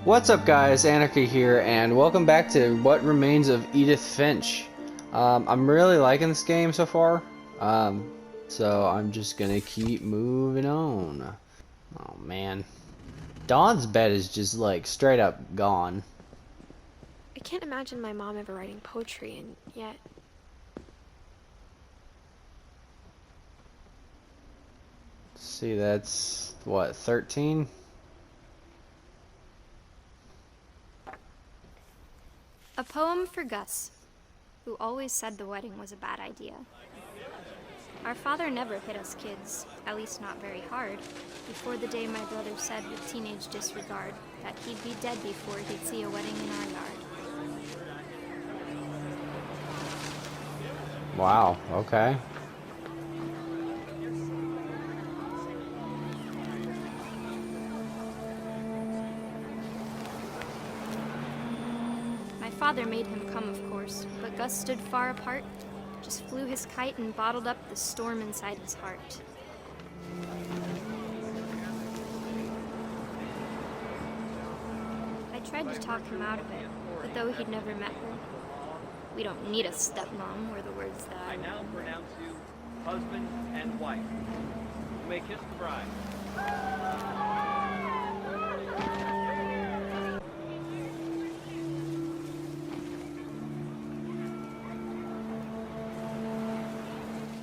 What's up guys, Anarchy here, and welcome back to What Remains of Edith Finch. I'm really liking this game so far, so I'm just gonna keep moving on. Oh man. Dawn's bed is just like straight up gone. I can't imagine my mom ever writing poetry, and yet... Let's see, that's, what, 13? A poem for Gus, who always said the wedding was a bad idea. Our father never hit us kids, at least not very hard, before the day my brother said with teenage disregard that he'd be dead before he'd see a wedding in our yard. Wow, okay. My father made him come, of course, but Gus stood far apart, just flew his kite and bottled up the storm inside his heart. I tried to talk him out of it, but though he'd never met her, "We don't need a stepmom," were the words that I now pronounce you husband and wife. You may kiss the bride.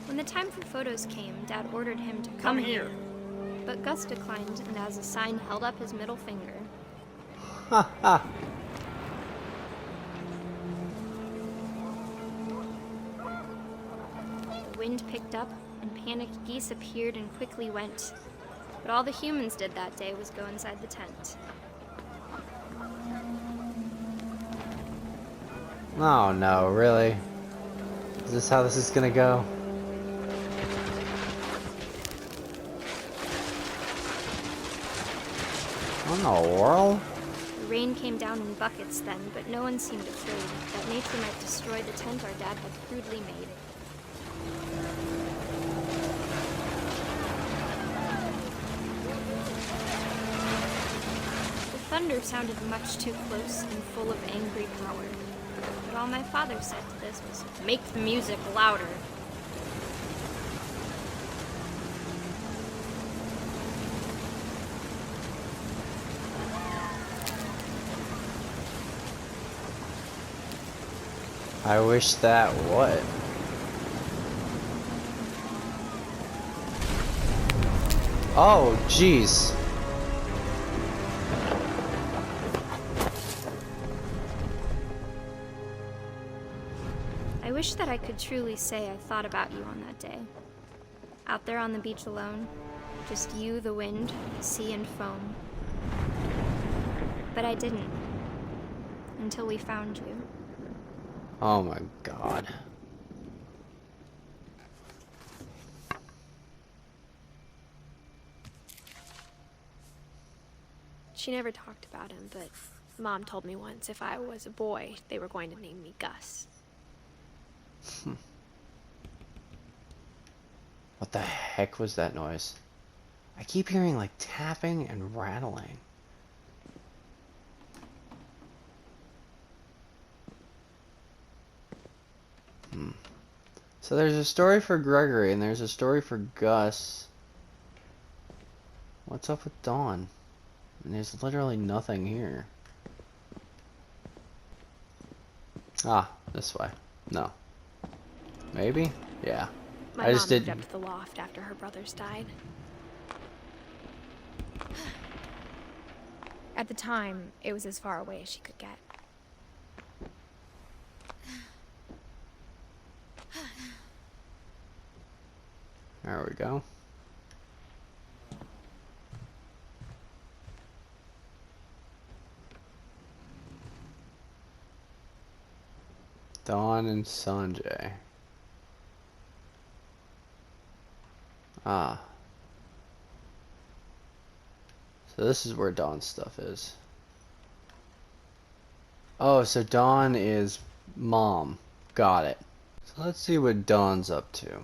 When the time for photos came, Dad ordered him to Come here. But Gus declined and as a sign held up his middle finger. Ha ha. The wind picked up and panicked geese appeared and quickly went. But all the humans did that day was go inside the tent. Oh no, really? Is this how this is gonna go? What in the world? The rain came down in buckets then, but no one seemed afraid that nature might destroy the tent our dad had crudely made. The thunder sounded much too close and full of angry power. But all my father said to this was, "Make the music louder." I wish that would. Oh, jeez. I wish that I could truly say I thought about you on that day. Out there on the beach alone, just you, the wind, sea, and foam. But I didn't. Until we found you. Oh my god. She never talked about him, but Mom told me once if I was a boy, they were going to name me Gus. What the heck was that noise? I keep hearing like tapping and rattling. So there's a story for Gregory and there's a story for Gus. What's up with Dawn? And there's literally nothing here. Ah, this way. No. Maybe? Yeah. My I mom just moved did. up to the loft after her brothers died. At the time, it was as far away as she could get. There we go. Dawn and Sanjay. Ah. So this is where Dawn's stuff is. Oh, so Dawn is mom. Got it. So let's see what Dawn's up to.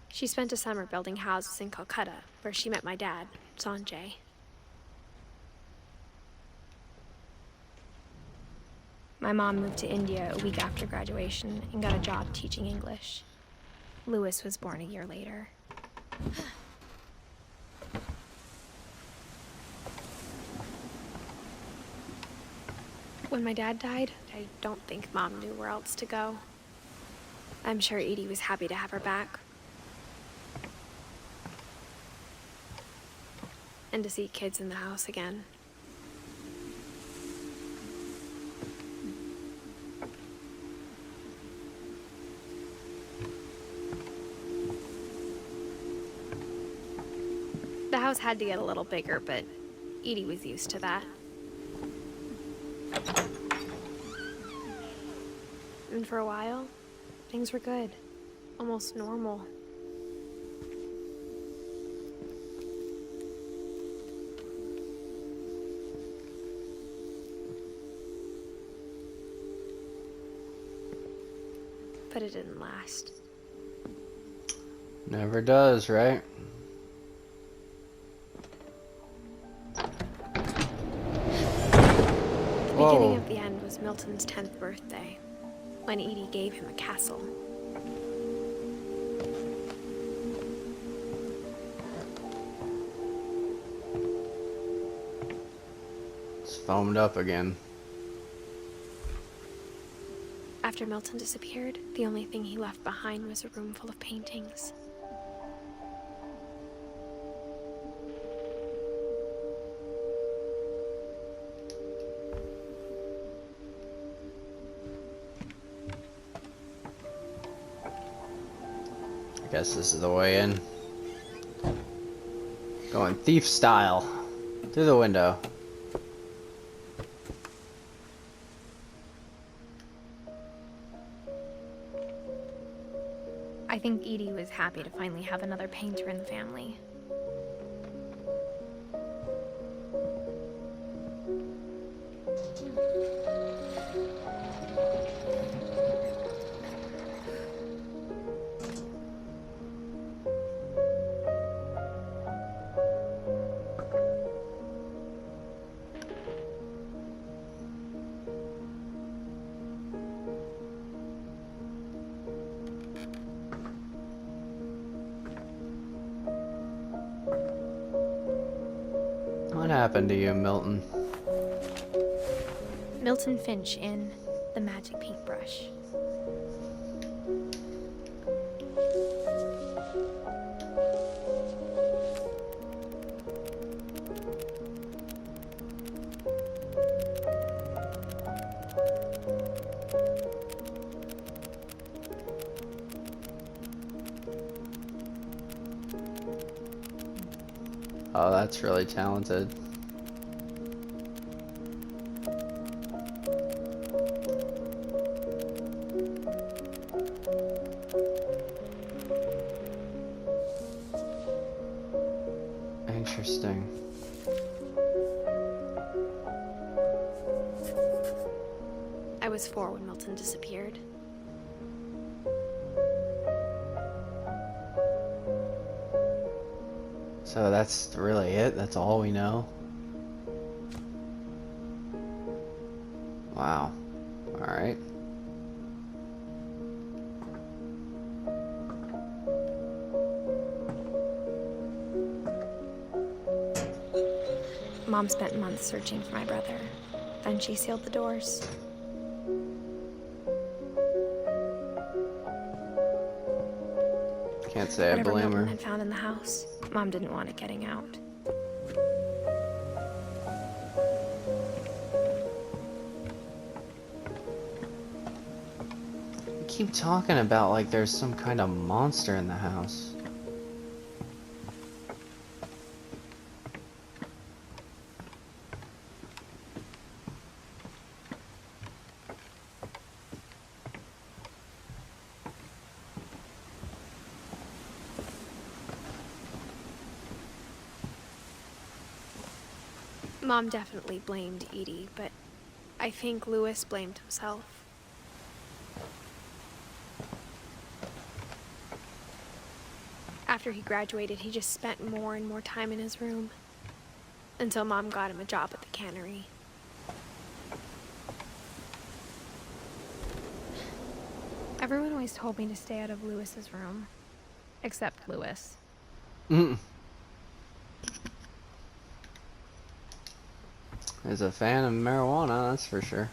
She spent a summer building houses in Calcutta, where she met my dad, Sanjay. My mom moved to India a week after graduation and got a job teaching English. Louis was born a year later. When my dad died, I don't think Mom knew where else to go. I'm sure Edie was happy to have her back. And to see kids in the house again. The house had to get a little bigger, but Edie was used to that. And for a while, things were good. Almost normal. But it didn't last. Never does, right? The beginning of the end was Milton's 10th birthday, when Edie gave him a castle. It's foamed up again. After Milton disappeared, the only thing he left behind was a room full of paintings. I guess this is the way in. Going thief style. Through the window. I think Edie was happy to finally have another painter in the family. What happened to you, Milton? Milton Finch in The Magic Paintbrush. Oh, that's really talented. Interesting. I was 4 when Milton disappeared. So that's really it? That's all we know? Wow. Alright. Mom spent months searching for my brother. Then she sealed the doors. Can't say I Whatever blame Milton her. had found in the house, Mom didn't want it getting out. You keep talking about like there's some kind of monster in the house. Mom definitely blamed Edie, but I think Louis blamed himself. After he graduated, he just spent more and more time in his room, until Mom got him a job at the cannery. Everyone always told me to stay out of Lewis's room. Except Lewis. Mm. He's a fan of marijuana, that's for sure.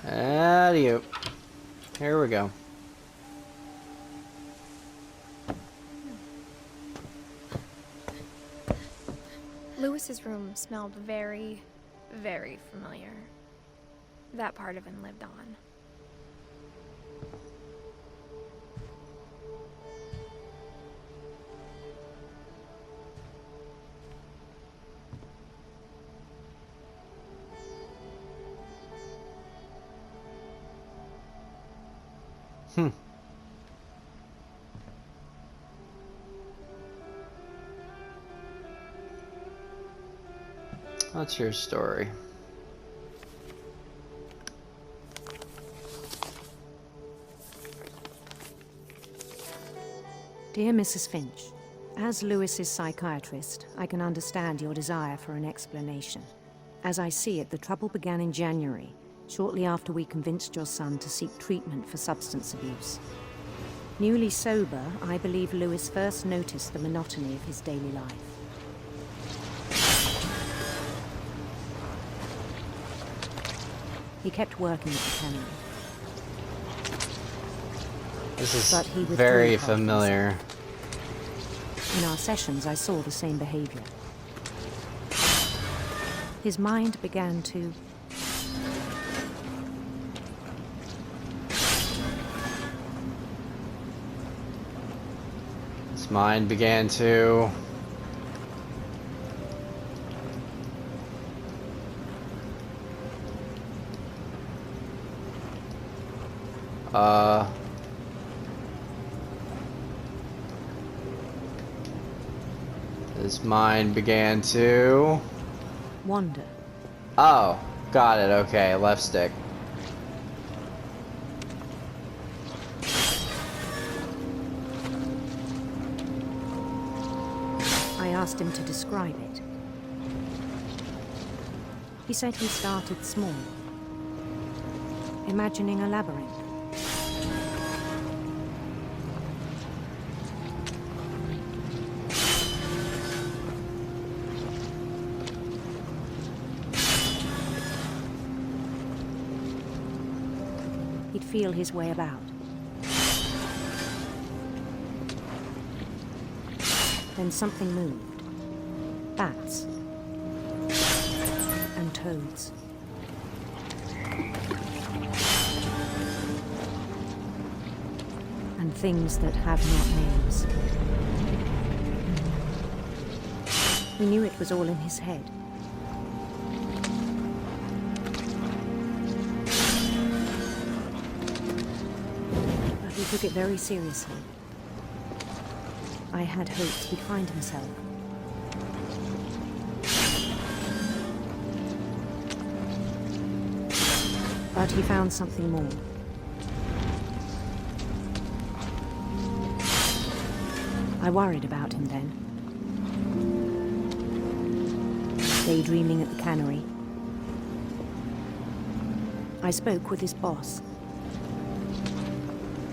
Adios. Here we go. Lewis's room smelled very, very familiar. That part of him lived on. What's your story? Dear Mrs. Finch, as Lewis's psychiatrist, I can understand your desire for an explanation. As I see it, the trouble began in January, shortly after we convinced your son to seek treatment for substance abuse. Newly sober, I believe Lewis first noticed the monotony of his daily life. He kept working at the cannery. This is But he withdrew very half his- familiar. In our sessions, I saw the same behavior. His mind began to... His mind began to... His mind began to... wander. Oh, got it, okay, left stick. I asked him to describe it. He said he started small, imagining a labyrinth. He'd feel his way about. Then something moved. Bats. And toads. And things that have not names. He knew it was all in his head. But he took it very seriously. I had hoped he'd find himself. But he found something more. I worried about him then. Daydreaming at the cannery. I spoke with his boss.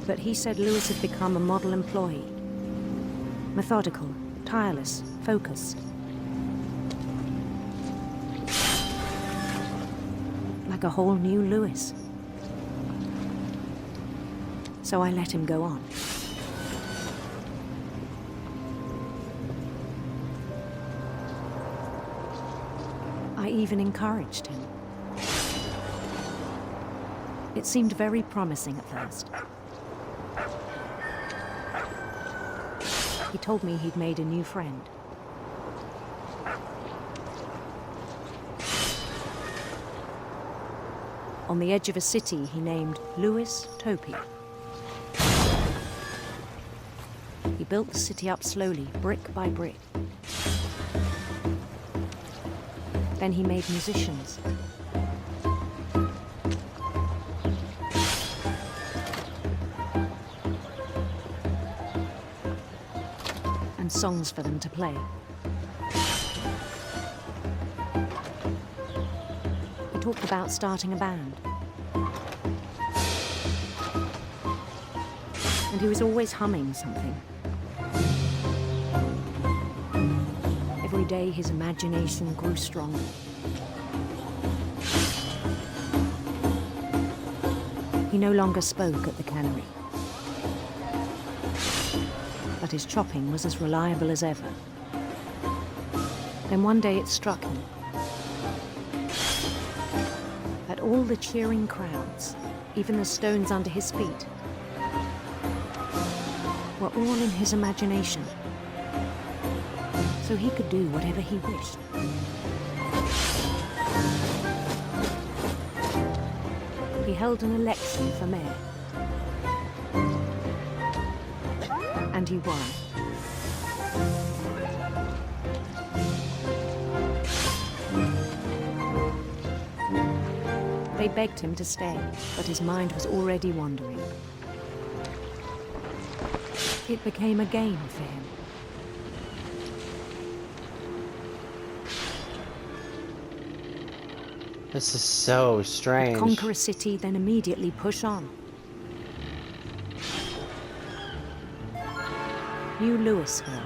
But he said Lewis had become a model employee. Methodical, tireless, focused. Like a whole new Lewis. So I let him go on. I even encouraged him. It seemed very promising at first. He told me he'd made a new friend. On the edge of a city he named Lewis Topia. He built the city up slowly, brick by brick. Then he made musicians. songs for them to play. He talked about starting a band. And he was always humming something. Every day his imagination grew stronger. He no longer spoke at the cannery. But his chopping was as reliable as ever. Then one day it struck him that all the cheering crowds, even the stones under his feet, were all in his imagination. So he could do whatever he wished. He held an election for mayor. And he won. They begged him to stay, but his mind was already wandering. It became a game for him. This is so strange. Conquer a city, then immediately push on. New Louisville.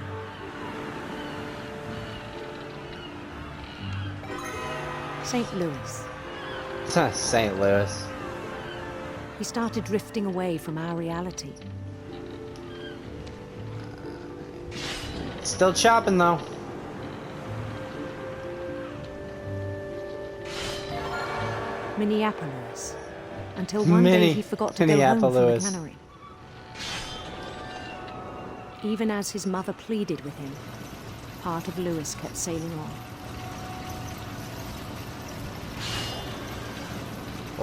St. Louis. St. Louis. He started drifting away from our reality. Still chopping though. Minneapolis. Until one day he forgot to go home from the cannery. Even as his mother pleaded with him, part of Louis kept sailing on.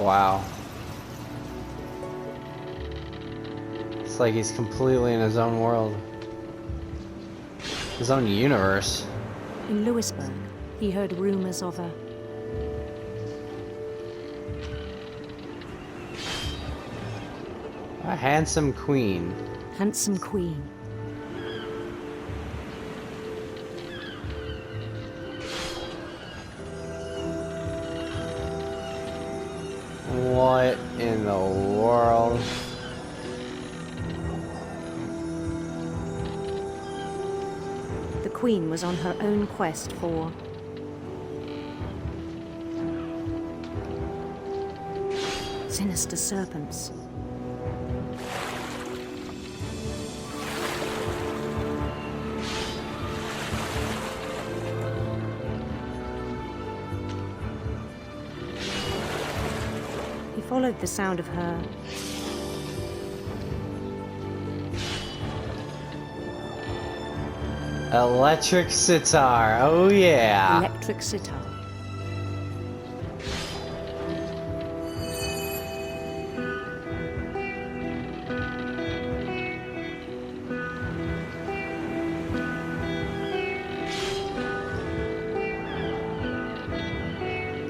Wow. It's like he's completely in his own world. His own universe. In Louisburg, he heard rumors of a handsome queen. Handsome queen. What in the world? The queen was on her own quest for sinister serpents. He followed the sound of her electric sitar. Oh yeah. electric sitar.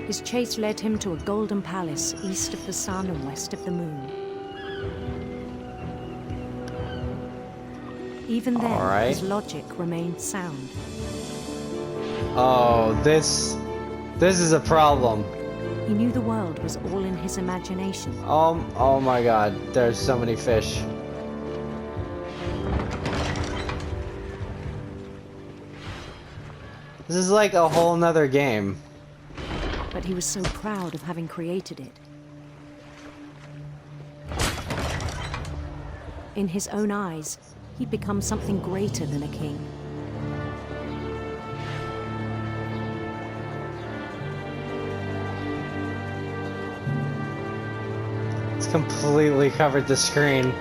His chase led him to a golden palace east of the sun and west of the moon. Even then, his logic remained sound. Oh, this is a problem. He knew the world was all in his imagination. Oh my god, there's so many fish. This is like a whole nother game. But he was so proud of having created it. In his own eyes, he'd become something greater than a king. It's completely covered the screen.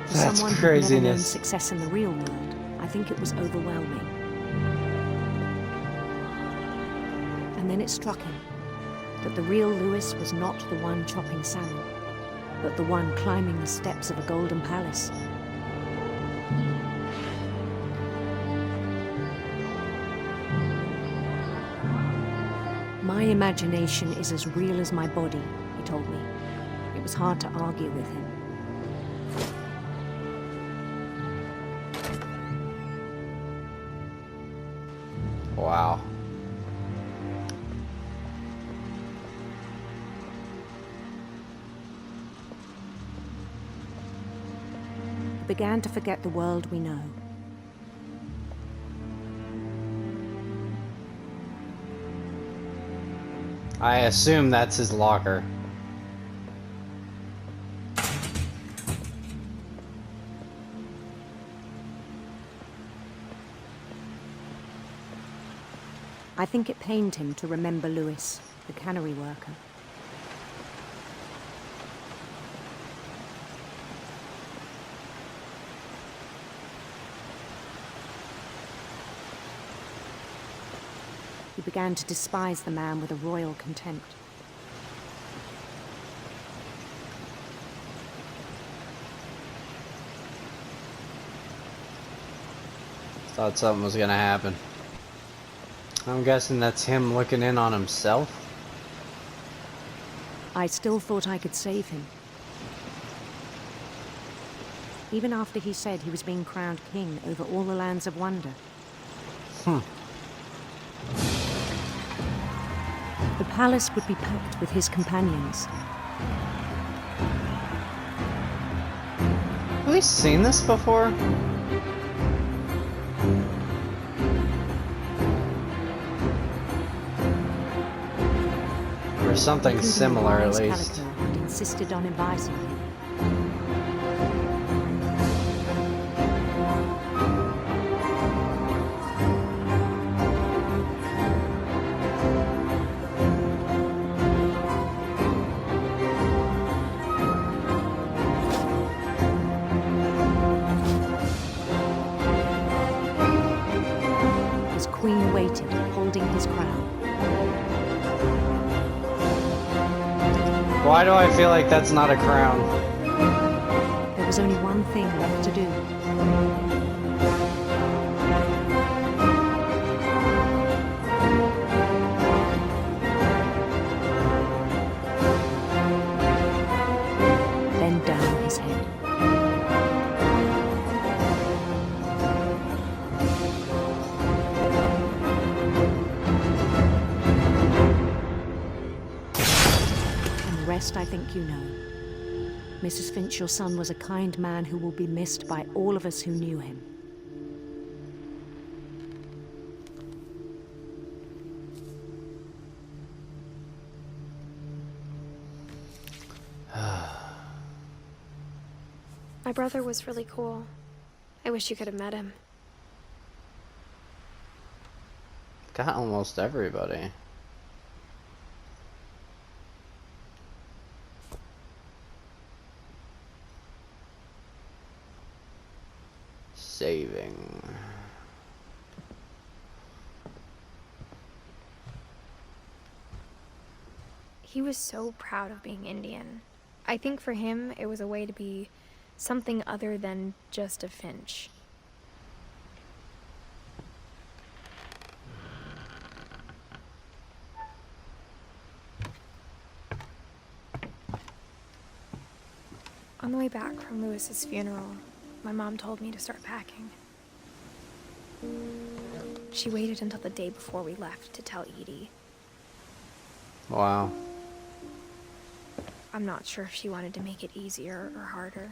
For That's someone who'd never known craziness. success in the real world, I think it was overwhelming. And then it struck him that the real Louis was not the one chopping salmon, but the one climbing the steps of a golden palace. My imagination is as real as my body, he told me. It was hard to argue with him. Wow. We began to forget the world we know. I assume that's his locker. I think it pained him to remember Lewis, the cannery worker. He began to despise the man with a royal contempt. Thought something was gonna happen. I'm guessing that's him looking in on himself. I still thought I could save him. Even after he said he was being crowned king over all the lands of wonder. The palace would be packed with his companions. Have we seen this before? Or something Including similar, the at wise least. Calico who'd insisted on inviting him. His queen waited, holding his crown. Why do I feel like that's not a crown? There was only one thing left to do. Bend down his head. And the rest I think you know. Mrs. Finch, your son was a kind man who will be missed by all of us who knew him. My brother was really cool. I wish you could have met him. Got almost everybody. Saving. He was so proud of being Indian. I think for him, it was a way to be something other than just a Finch. On the way back from Lewis's funeral, my mom told me to start packing. She waited until the day before we left to tell Edie. Wow. I'm not sure if she wanted to make it easier or harder.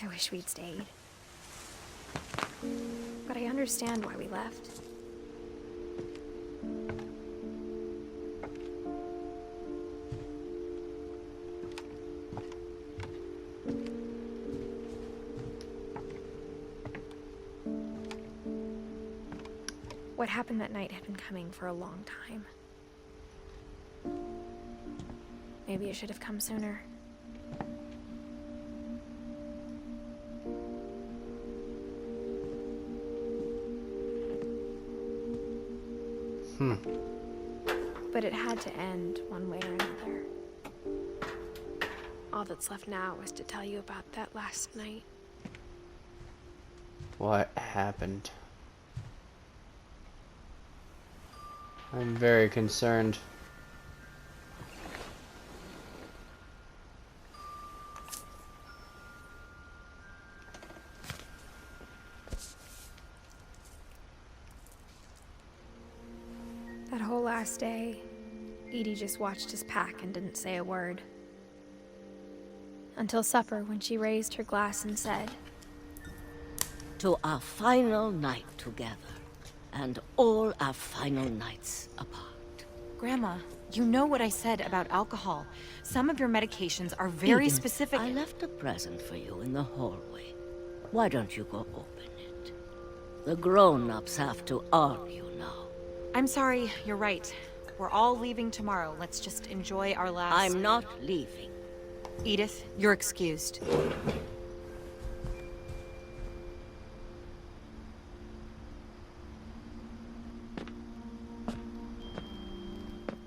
I wish we'd stayed. But I understand why we left. What happened that night had been coming for a long time. Maybe it should have come sooner. But it had to end one way or another. All that's left now is to tell you about that last night. What happened? I'm very concerned. That whole last day, Edie just watched us pack and didn't say a word. Until supper, when she raised her glass and said, "To our final night together, and all our final nights apart." Grandma, you know what I said about alcohol. Some of your medications are very Edith, specific. I left a present for you in the hallway. Why don't you go open it? The grown-ups have to argue now. I'm sorry, you're right. We're all leaving tomorrow. Let's just enjoy our last... I'm not leaving. Edith, you're excused.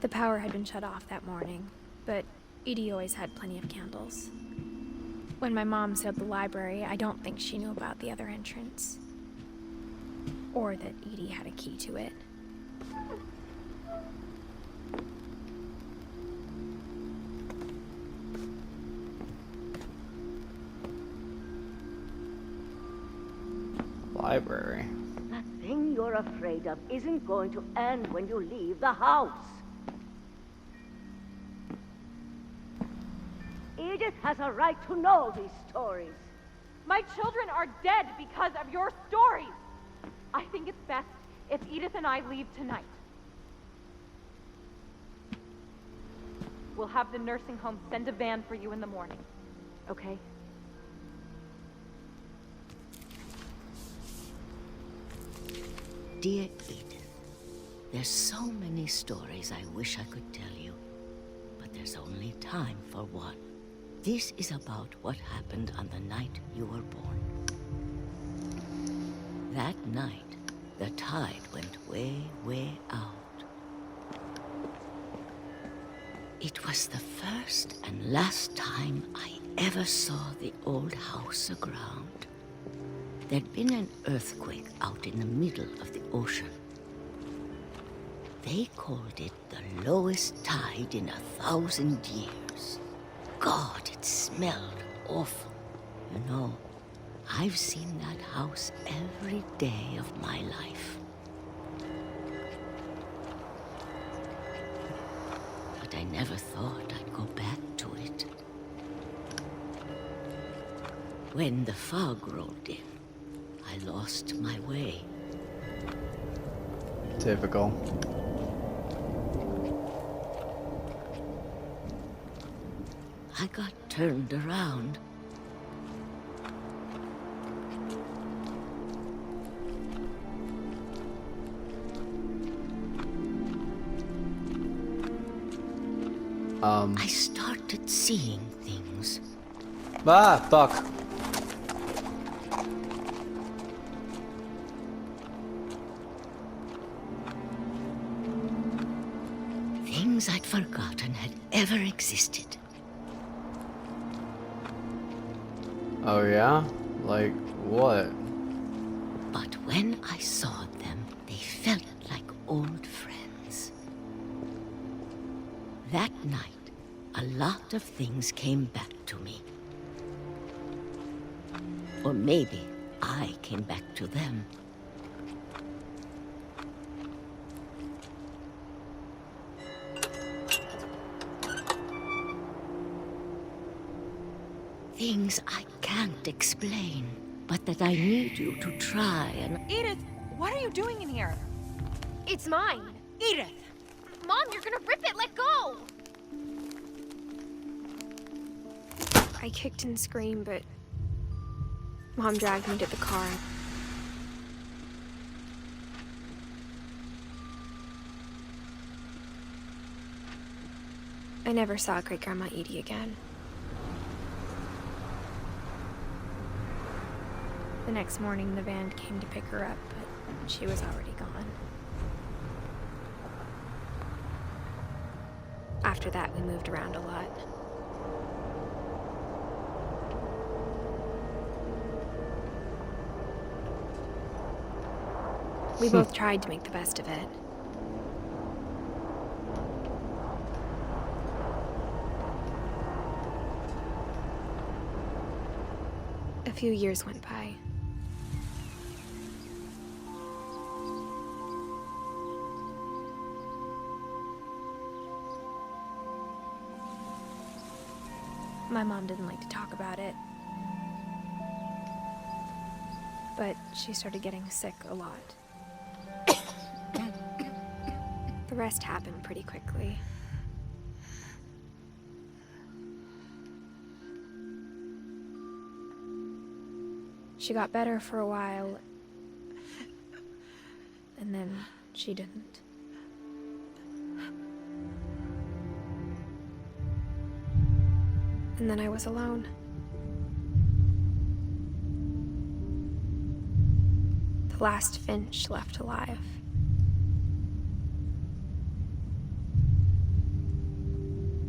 the power had been shut off that morning, but Edie always had plenty of candles. When my mom sailed the library, I don't think she knew about the other entrance. Or that Edie had a key to it. Library. That thing you're afraid of isn't going to end when you leave the house. Edith has a right to know these stories. My children are dead because of your stories. I think it's best if Edith and I leave tonight. We'll have the nursing home send a van for you in the morning, okay? Dear Edith, there's so many stories I wish I could tell you, but there's only time for one. This is about what happened on the night you were born. That night, the tide went way, way out. It was the first and last time I ever saw the old house aground. There'd been an earthquake out in the middle of the ocean. They called it the lowest tide in 1,000 years. God, it smelled awful. You know, I've seen that house every day of my life. But I never thought I'd go back to it. When the fog rolled in, I lost my way. Typical. I got turned around. I started seeing things. Ah, fuck. Things I'd forgotten had ever existed. Oh yeah? Like what? But when I saw them, they felt like old friends. That night, a lot of things came back to me. Or maybe I came back to them. Things I can't explain, but that I need you to try and... Edith, what are you doing in here? It's mine! Edith! Mom, you're gonna rip it! Let go! I kicked and screamed, but Mom dragged me to the car. I never saw Great-Grandma Edie again. The next morning, the van came to pick her up, but she was already gone. After that, we moved around a lot. We both tried to make the best of it. A few years went by. My mom didn't like to talk about it. But she started getting sick a lot. The rest happened pretty quickly. She got better for a while, and then she didn't. And then I was alone. The last Finch left alive.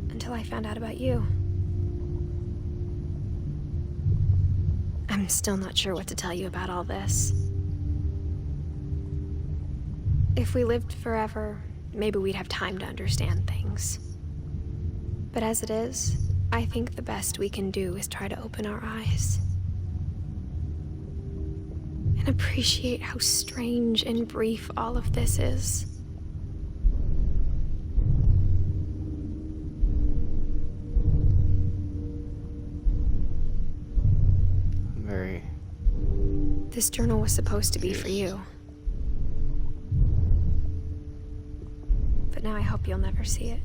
Until I found out about you. I'm still not sure what to tell you about all this. If we lived forever, maybe we'd have time to understand things. But as it is, I think the best we can do is try to open our eyes. And appreciate how strange and brief all of this is. This journal was supposed to be for you. But now I hope you'll never see it.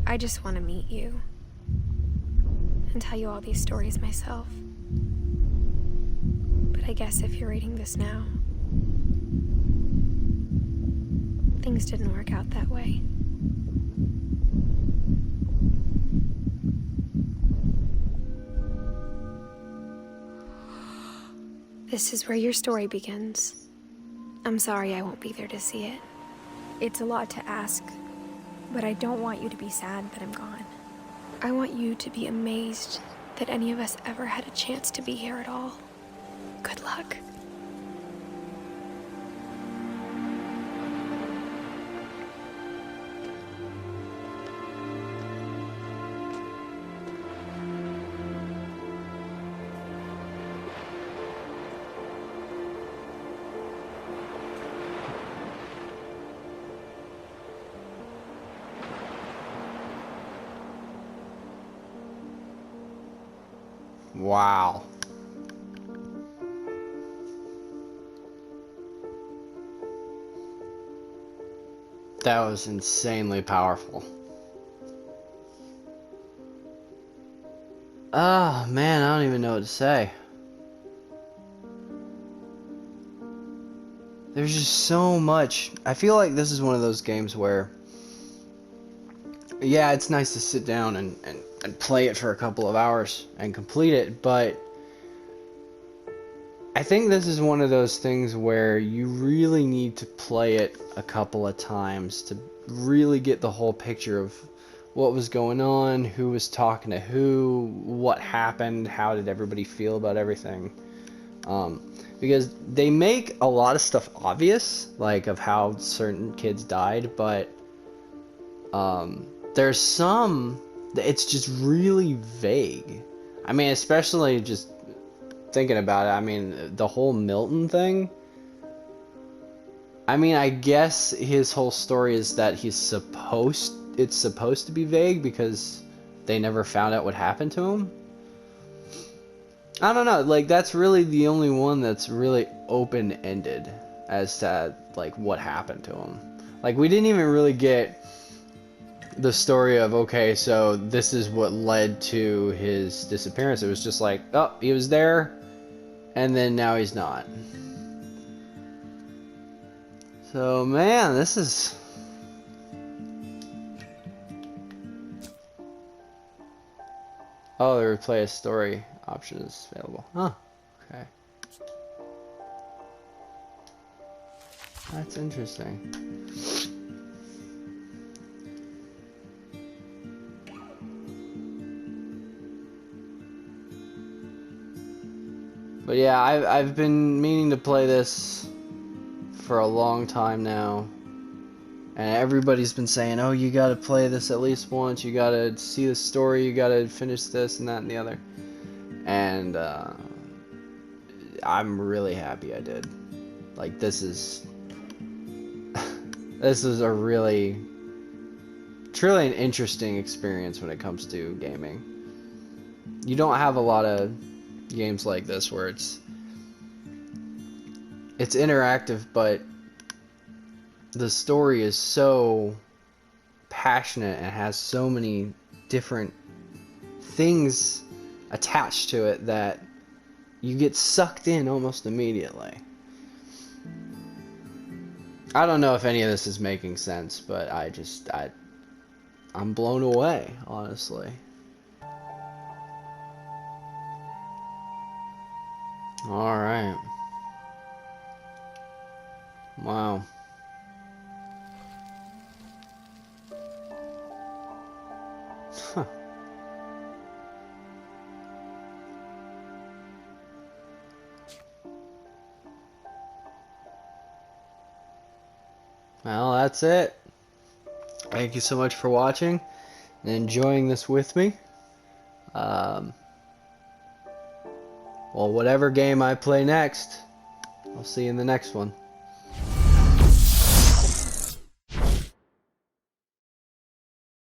I just want to meet you. And tell you all these stories myself. But I guess if you're reading this now, things didn't work out that way. This is where your story begins. I'm sorry I won't be there to see it. It's a lot to ask, but I don't want you to be sad that I'm gone. I want you to be amazed that any of us ever had a chance to be here at all. Good luck. Wow. That was insanely powerful. Oh man, I don't even know what to say. There's just so much. I feel like this is one of those games where, yeah, it's nice to sit down and play it for a couple of hours and complete it, but I think this is one of those things where you really need to play it a couple of times to really get the whole picture of what was going on, who was talking to who, what happened, how did everybody feel about everything. Because they make a lot of stuff obvious, like of how certain kids died, but there's some, it's just really vague. I mean, especially just thinking about it, I mean, the whole Milton thing. I mean, I guess his whole story is that it's supposed to be vague because they never found out what happened to him. I don't know, like, that's really the only one that's really open-ended as to, like, what happened to him. Like, we didn't even really get the story of, okay, so this is what led to his disappearance. It was just like, oh, he was there, and then now he's not. So, man, this is... Oh, the replay a story option is available. Huh, okay. That's interesting. But yeah, I've been meaning to play this for a long time now, and everybody's been saying, oh, you gotta play this at least once, you gotta see the story, you gotta finish this and that and the other. And I'm really happy I did. Like, this is this is a really truly an interesting experience when it comes to gaming. You don't have a lot of games like this where it's interactive, but the story is so passionate and has so many different things attached to it that you get sucked in almost immediately. I don't know if any of this is making sense, but I'm blown away, honestly. Alright. Wow. Huh. Well, that's it. Thank you so much for watching and enjoying this with me. Well, whatever game I play next, I'll see you in the next one.